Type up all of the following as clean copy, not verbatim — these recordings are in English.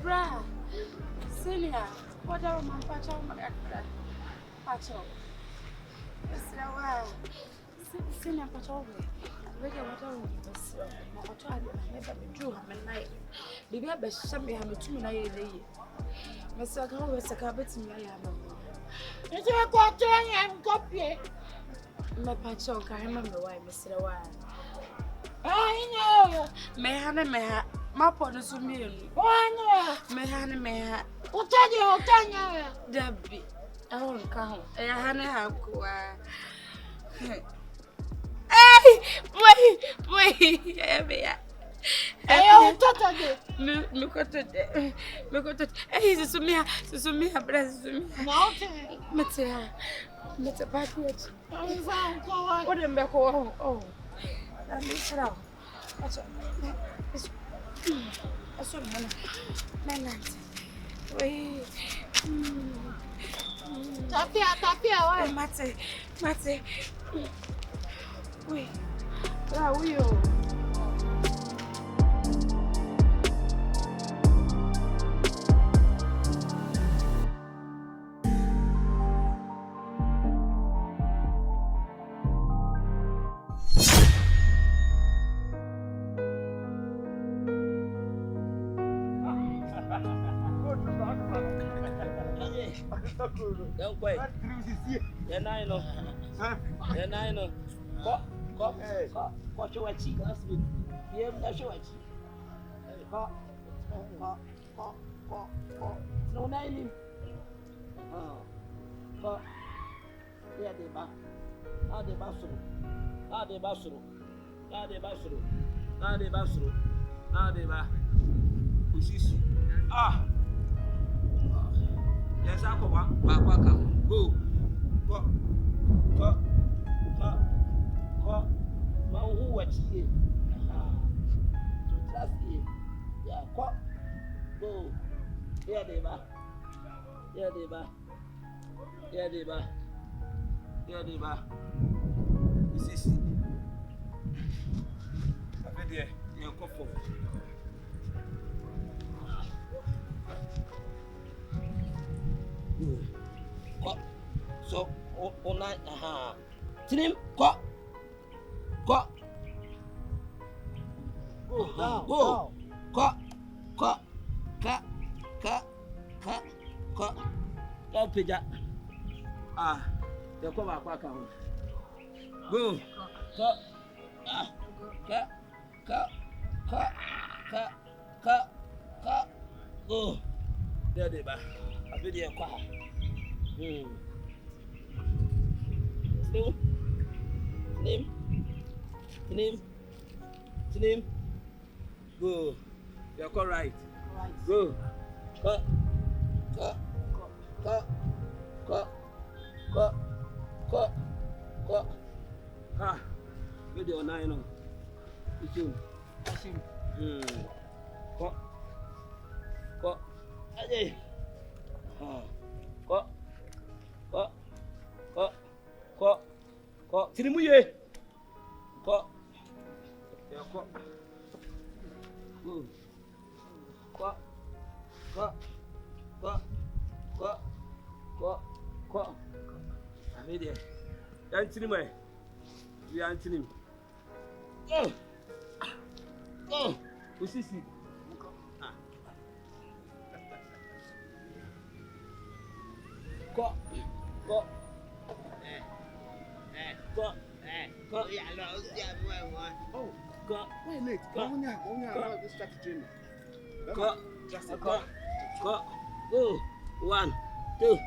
Bra, senior, what are my patch on my patch on? Senior patch over. Regular water will be my child, never be true. I'm a night. The baby, some have a 2 nights a year. Mr. Go is a carpet in my hammer. It's a quarter and copy. My patch on, I remember why, Mr. Wild. I know. May I my partner's a million. Why no? May I what tell you, Debbie. I won't come. I have Hey, wait, I don't touch it. Hey, this is me, bless me. Matia, Mr. Patriot. What am I going? Oh, let me sit out. That's all, man. Wait. Tapia, Mate. Wait, where are you? Don't wait. Then I know. What you watch? That's me. Yeah, that's you watch. No name. Yeah, they back. Now they back. Yes, I come back. Go. Ma who watch here? So trust here. Yeah, go. Here they back. This is I bet there. You come for. So all night, Tinim, go. Don't pay that. They'll come back. Go. Go. There they are. I feel the car. Name. Go. You're correct. Go. Cut. Video 9 on. It's you. Cut. Hey. Cut. Tirimuye. Cut. Yeah, cut. Cut. I made it. Anthony, we are Anthony. Oh, we see. Cut. Oh, God. Wait, late. Go. This strategy. Go. Just a go. Go. 1, 2,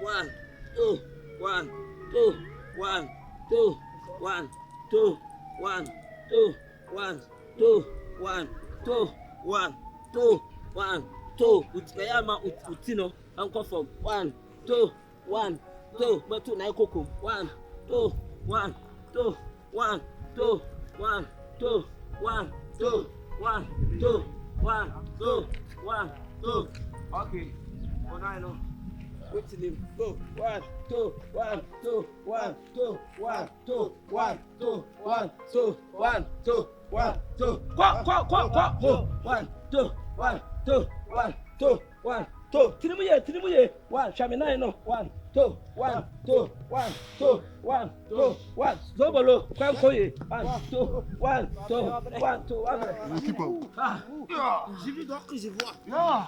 1, 2, 1, 2, 1, 2, 1, 2, 1, 2, 1, 2, 1, 2, 1, 2, 1, 2. Utayama utino. Uncle from 1, 2, 1, 2. But 2 na koko. 1, 2, 1, 2, 1, 2, 1, 2, 1, 2, 1, 2, 1, 2, 1, 2. Okay. Oh, I know. Wait till him. Go. 1, 2, 1, 2, 1, 2, 1, 2, 1, 2, 1, 2, 1, 2, 1, 2. Go. 1, 2, 1, 2, 1, 2, 1, 2. Tinimuye. 1, shami 9 no. 1, 2, 1, 2, 1, 2, 1, 2, 1. Zobolo, Kwankoye. 1, 2, 1, 2, 1, 2, 1. Keep up. J'ai vu donc que je vois. Yeah.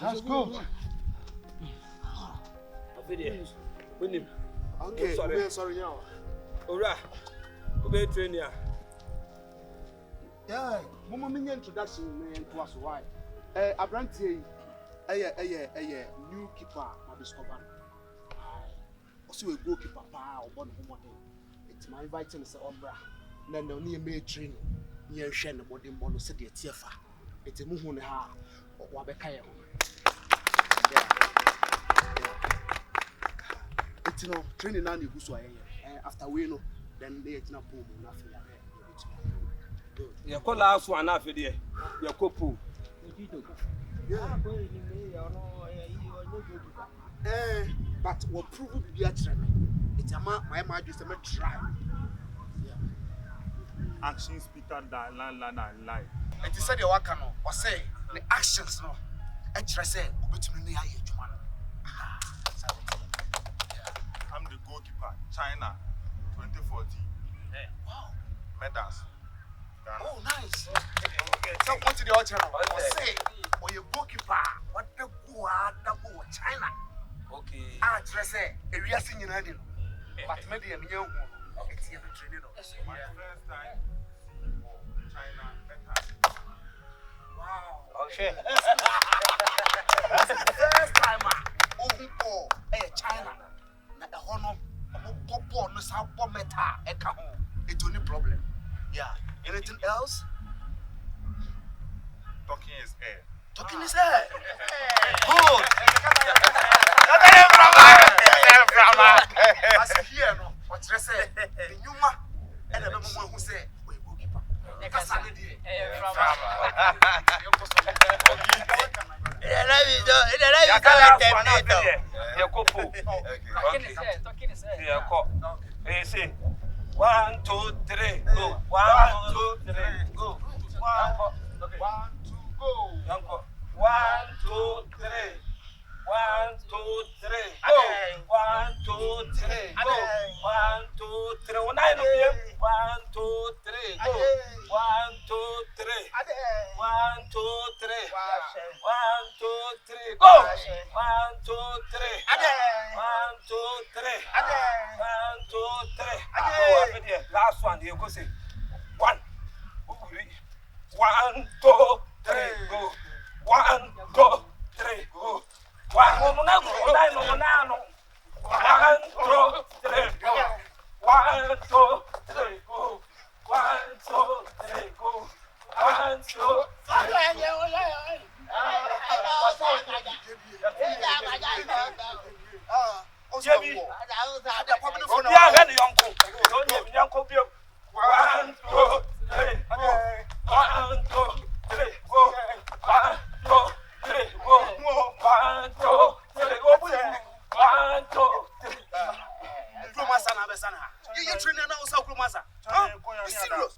That's good. Winim. Okay, sorry now. Ora. Obe train ya. Yeah, mama me introduction me to us why. Abrantie new keeper I discover. Also a goalkeeper pa obo no mo dey. It's my inviting say obra. Na no ne me train. Ye hwe ne body mo no se de tiefa. It's mu hu ne ha. Wa be kai ho. It's no training na ne gu so after we know then they na pool na fe ya. Ye call last one na fe de. Ye kopu. Yeah. But what prove to be a trend. It's a my just a try. Yeah. Action speaker than lie. It is said the work no or say the actions no. I try say between me and you man. I'm the goalkeeper, China, 2014. Wow. Medals. Oh, nice. Okay. So what to the other channel? Or say or your goalkeeper what the go China. Okay. I try say a real singing heading. But maybe a young one. It's here training. My first time China medals. Wow. Okay. First time oh China. Na the honor go no sa meta e ka ho. It's only problem. Yeah. Anything else? Talking is air. Talking is air. Good. As here no, what you say? The nyuma and the mama who say we go keep up. Say 1, 2, 3, go. 1, 2, 3, go. 1, 2, go. 1, 2, 3. 1, 2, 3. Go. 1, 2, 3. Go. 1, 2, 3. 1, 2, 3. Go. 1, 2, 3. 1, 2, 3. 1, 2, 3. Go. 1, 2, 3. 1, 2, 3. 1, 2, 3. Last one, you go say 1, 1, 2, 3. Go. 1, 2, 3. Go. 1, 2, 3. Go. 1, 2, 3. Go. 1, 2, 3. Go. 1, 2, 3. Go. 1, 2,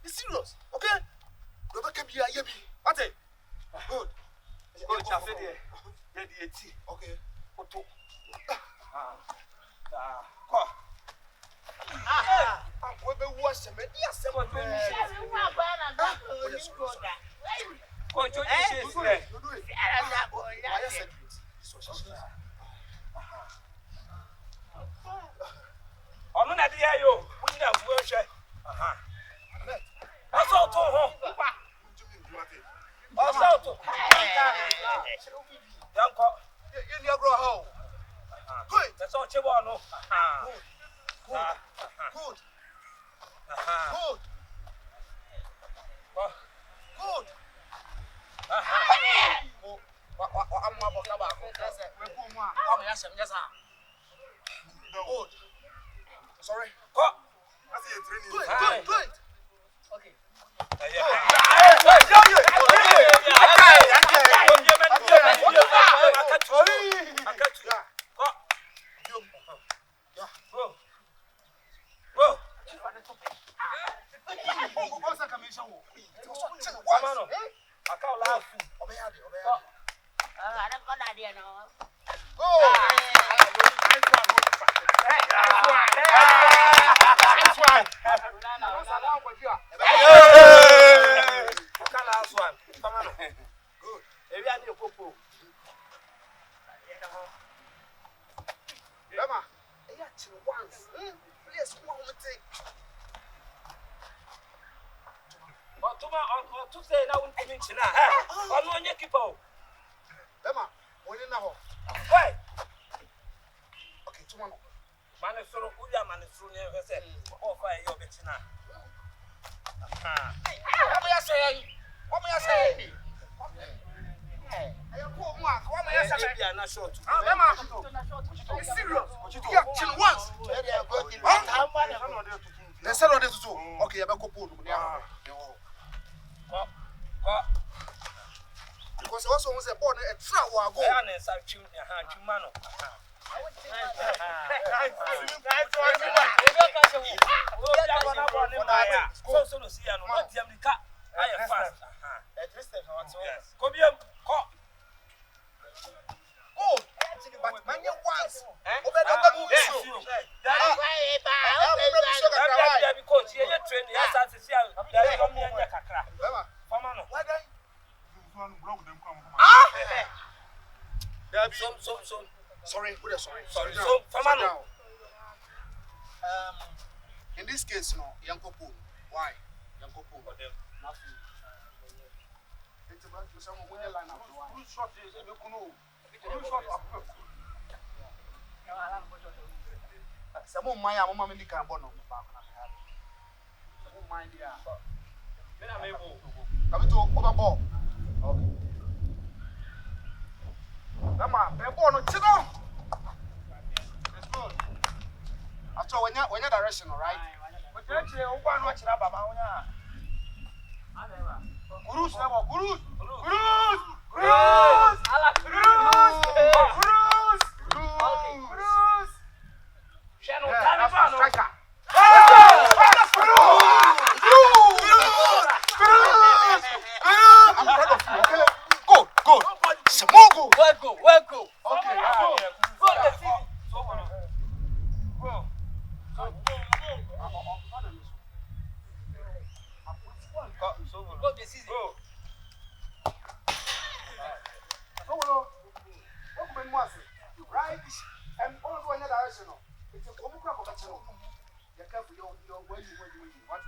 Be serious. Okay? Good. Okay. Sorry. Good. Okay. In this case, no, young couple. Why? Young couple. It's about someone with a line up. Who's shot is a look. Some my mamma in the carbon on the back. Some mind the come to overball. Okay. Come on, they're born on chicken. It's good. After when you're direction, all right? But actually, one watch about Mauna. Gurus, Gurus, Gurus, Gurus, Gurus, Channel striker. I'm proud of you, okay? Go. Smogo. Welcome. Okay, go. Right? And also in the direction. It's a common crop of a channel. You're careful, you're where you what? Right?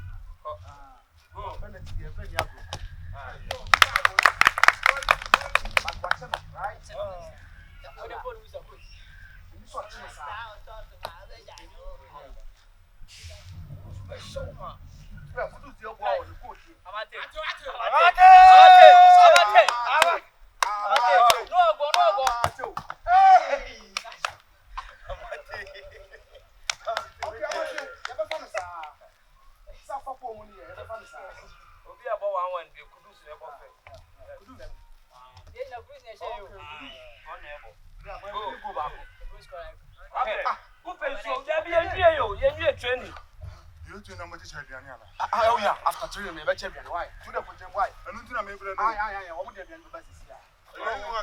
After training, me better be why? To the point why? I don't think I'm able to. Aye. What would they be on the basis here? I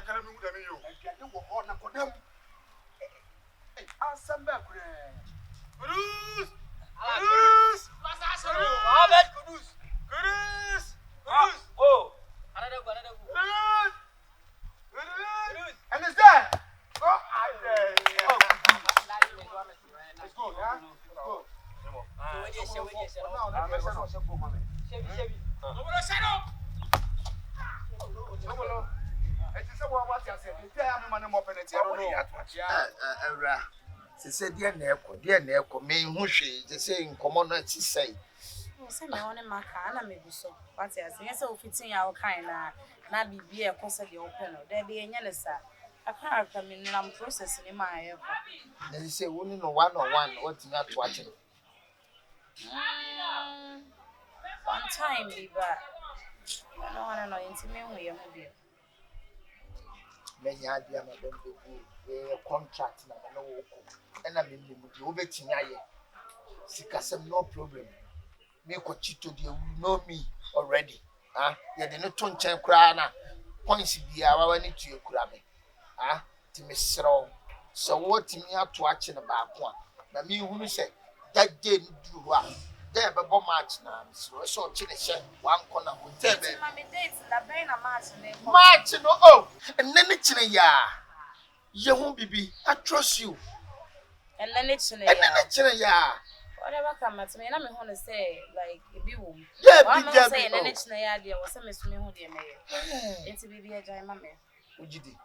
can't move them. You. And you walk on for them. Hey, answer back. Cruz. Ahmed Cruz. Oh. Another. Cruz. And is there? Oh, let's go, yeah? Let's go. She said, dear Neko, me who she saying, come on, she say. Send me on my car, and maybe so. But yes, so fitting our kind, not be a concert the open, there be a yellow. I can't come in and I'm processing in my air. They say, only no one, what's not watching. One time, but I don't want to know intimate way. Many idea, my baby, contract, and I mean, you bet in aye. Sikasem, no problem. Me cochito, you know me already. Ah, you didn't turn crying. Points be our need to your crabby. Ah, Timmy so what me out to watch in about one. Na me who say that day do what? There be match now. So chine share one corner hotel. Mami date la be na Match no oh. And then it's in ya. You won't be. I trust you. and then it's in ya. whatever come at me, na me wanna say like it be womb. Yeah, I'm big saying then it's na ya there was some me who dey me. It's be a giant mama. Ujidi.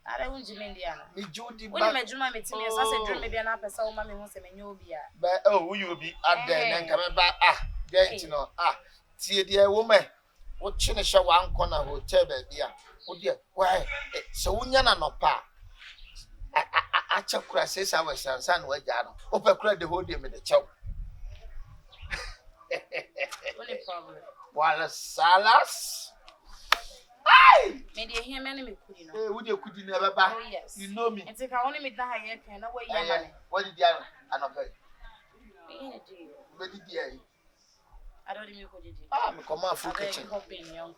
I don't jim Indiana. Me Judy When me juma me timi so say dream me be an apesa o mama hu say me nyo bia. But oh, you will be out there and come back. There you know. See dear woman. What chine share one corner hotel baby. Oh dear, why? So unyana no pa. I check crash 6 hours and son where Jano. Open crack the whole day with the chow. Only problem. While salas. Aye! Me dey hear me me could Hey, would you could never buy? Oh yes. You know me. And take only me that higher can no way ya money. What did you have? I don't know. Me in a deal. What did you? I don't even could do. Me come out full kitchen. Hoping young.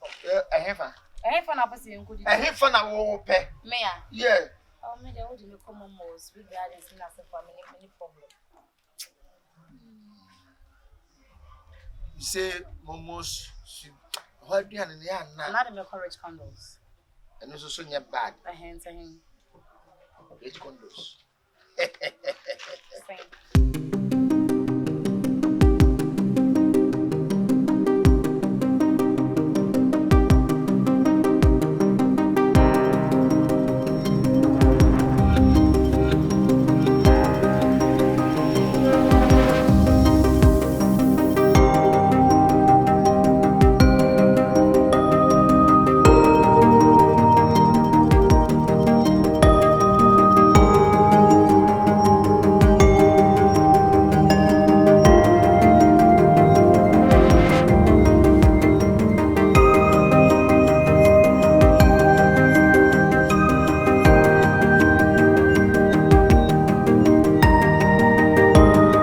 I have a. I have an opposite could do. I have fun. I will pay. Me Yeah. oh me dey hold me come most with the others in as for many problem. You say momos. What do you have? Not me courage candles. And also so bad. I hand to him. Which condos? Same.